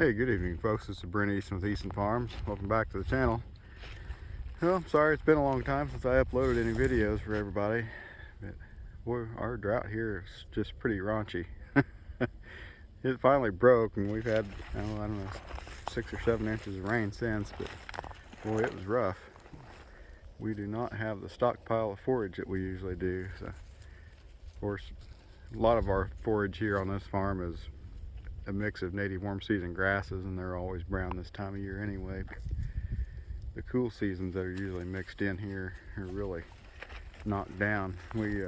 Hey, good evening folks, this is Brent Easton with Easton Farms. Welcome back to the channel. Well, I'm sorry it's been a long time since I uploaded any videos for everybody, but boy, our drought here is just pretty raunchy. It finally broke and we've had, I don't know, 6 or 7 inches of rain since, but boy, it was rough. We do not have the stockpile of forage that we usually do, so of course a lot of our forage here on this farm is a mix of native warm season grasses, and they're always brown this time of year anyway. The cool seasons that are usually mixed in here are really knocked down. We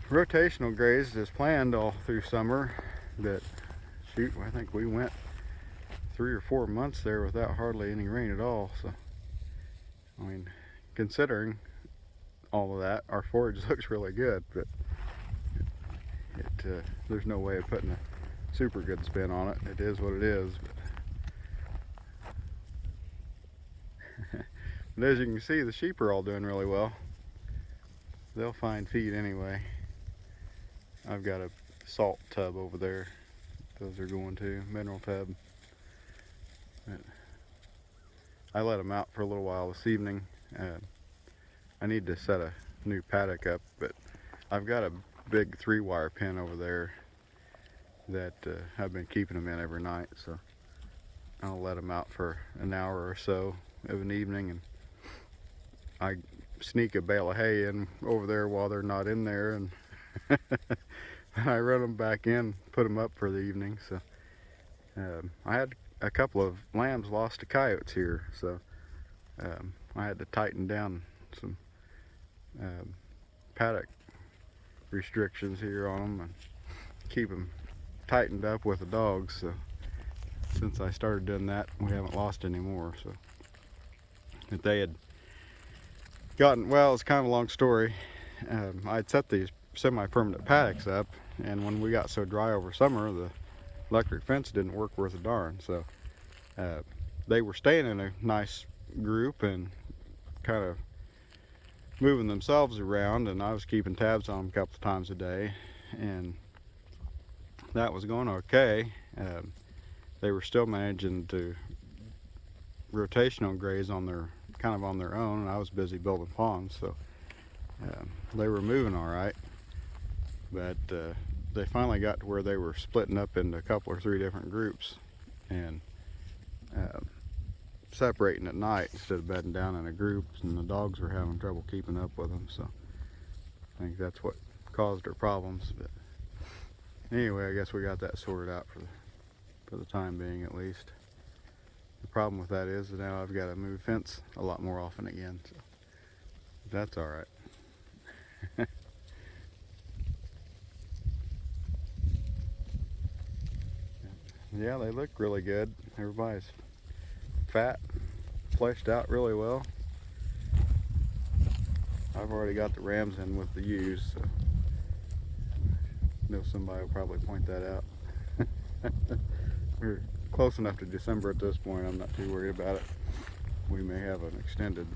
rotational grazed as planned all through summer, but shoot, I think we went 3 or 4 months there without hardly any rain at all. So I mean, considering all of that, our forage looks really good, but there's no way of putting a super good spin on it. It is what it is. But as you can see, the sheep are all doing really well. They'll find feed anyway. I've got a salt tub over there. Those are going to mineral tub. But I let them out for a little while this evening. I need to set a new paddock up, but I've got a big 3-wire pen over there that I've been keeping them in every night, so I'll let them out for an hour or so of an evening, and I sneak a bale of hay in over there while they're not in there, and I run them back in, put them up for the evening. So I had a couple of lambs lost to coyotes here, so I had to tighten down some paddock restrictions here on them and keep them tightened up with the dogs. So since I started doing that, we haven't lost any more. So if they had gotten, well, it's kind of a long story. I'd set these semi-permanent paddocks up, and when we got so dry over summer, the electric fence didn't work worth a darn. So they were staying in a nice group and kind of moving themselves around, and I was keeping tabs on them a couple of times a day, and that was going okay. They were still managing to rotational graze on their own, and I was busy building ponds, so they were moving all right. But they finally got to where they were splitting up into a couple or 3 different groups and separating at night instead of bedding down in a group, and the dogs were having trouble keeping up with them. So I think that's what caused their problems. But anyway, I guess we got that sorted out for the time being, at least. The problem with that is that now I've got to move fence a lot more often again, so that's all right. Yeah, they look really good. Everybody's fat, fleshed out really well. I've already got the rams in with the ewes, so I know somebody will probably point that out. We're close enough to December at this point, I'm not too worried about it. We may have an extended,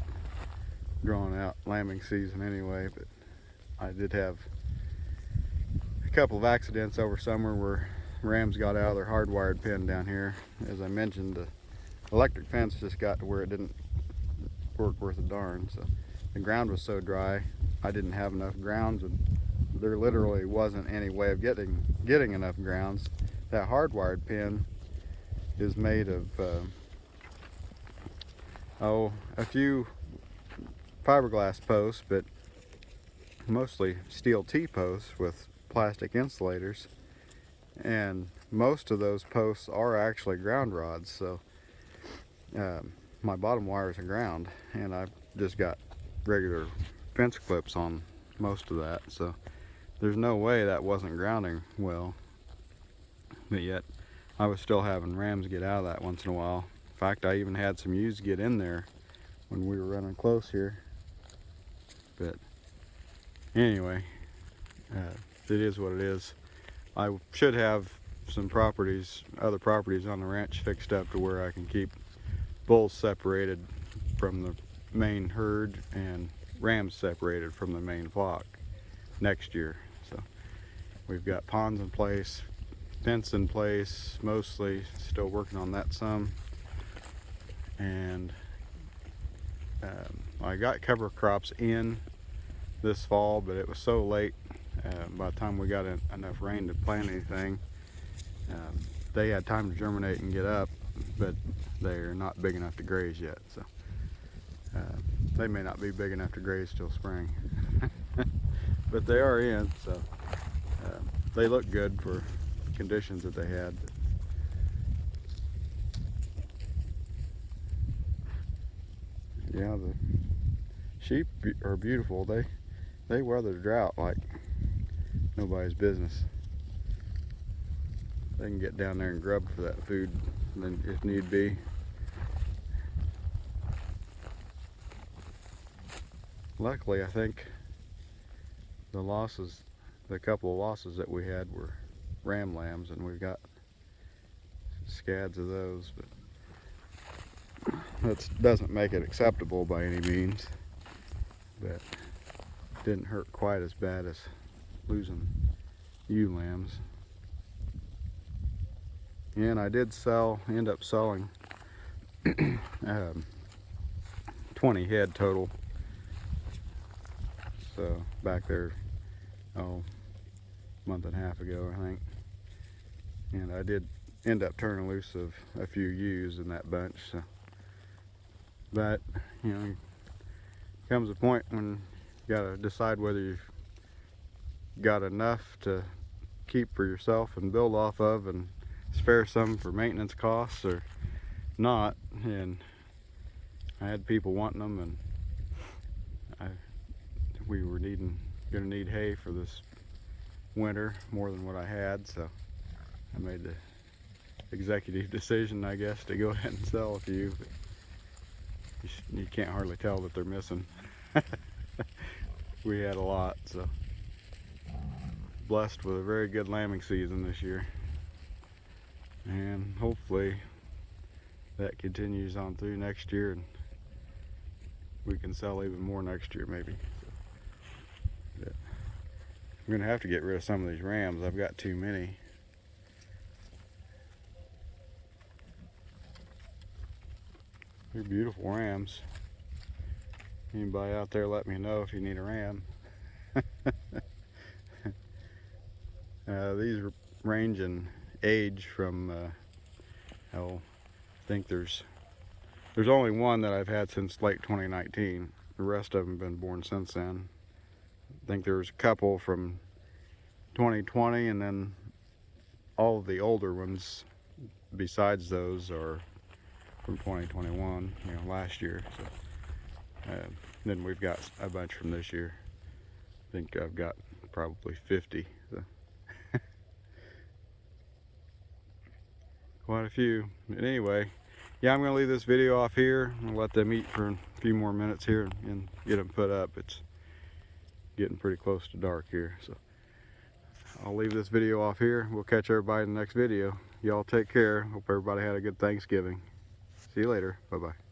drawn out lambing season anyway, but I did have a couple of accidents over summer where rams got out of their hardwired pen down here. As I mentioned, the electric fence just got to where it didn't work worth a darn, so the ground was so dry I didn't have enough grounds, and there literally wasn't any way of getting enough grounds. That hardwired pen is made of a few fiberglass posts, but mostly steel T-posts with plastic insulators, and most of those posts are actually ground rods. So my bottom wires are ground, and I've just got regular fence clips on most of that, so there's no way that wasn't grounding well. But yet I was still having rams get out of that once in a while. In fact, I even had some ewes get in there when we were running close here. But anyway, it is what it is. I should have some other properties on the ranch fixed up to where I can keep bulls separated from the main herd and rams separated from the main flock next year. So we've got ponds in place, fence in place, mostly. Still working on that some. And I got cover crops in this fall, but it was so late. By the time we got enough rain to plant anything, they had time to germinate and get up, but they're not big enough to graze yet. So they may not be big enough to graze till spring. But they are in, so they look good for conditions that they had. Yeah, the sheep are beautiful. They weather drought like nobody's business. They can get down there and grub for that food, then if need be. Luckily, I think the couple of losses that we had were ram lambs, and we've got scads of those, but that doesn't make it acceptable by any means. But didn't hurt quite as bad as losing ewe lambs. And I did end up selling 20 head total. So back there, a month and a half ago, I think. And I did end up turning loose of a few ewes in that bunch. So. But, you know, comes a point when you gotta decide whether you've got enough to keep for yourself and build off of and spare some for maintenance costs or not. And I had people wanting them, and we were gonna need hay for this winter more than what I had, so I made the executive decision, I guess, to go ahead and sell a few. But you can't hardly tell that they're missing. We had a lot, so blessed with a very good lambing season this year, and hopefully that continues on through next year, and we can sell even more next year maybe. So, I'm gonna have to get rid of some of these rams. I've got too many. They're beautiful rams. Anybody out there, let me know if you need a ram. These range in age from, I think there's only one that I've had since late 2019. The rest of them have been born since then. I think there's a couple from 2020, and then all of the older ones besides those are from 2021, you know, last year. So then we've got a bunch from this year. I think I've got probably 50. So. Quite a few. But anyway, yeah, I'm gonna leave this video off here and let them eat for a few more minutes here and get them put up. It's getting pretty close to dark here, so I'll leave this video off here. We'll catch everybody in the next video. Y'all take care. Hope everybody had a good Thanksgiving. See you later. Bye-bye.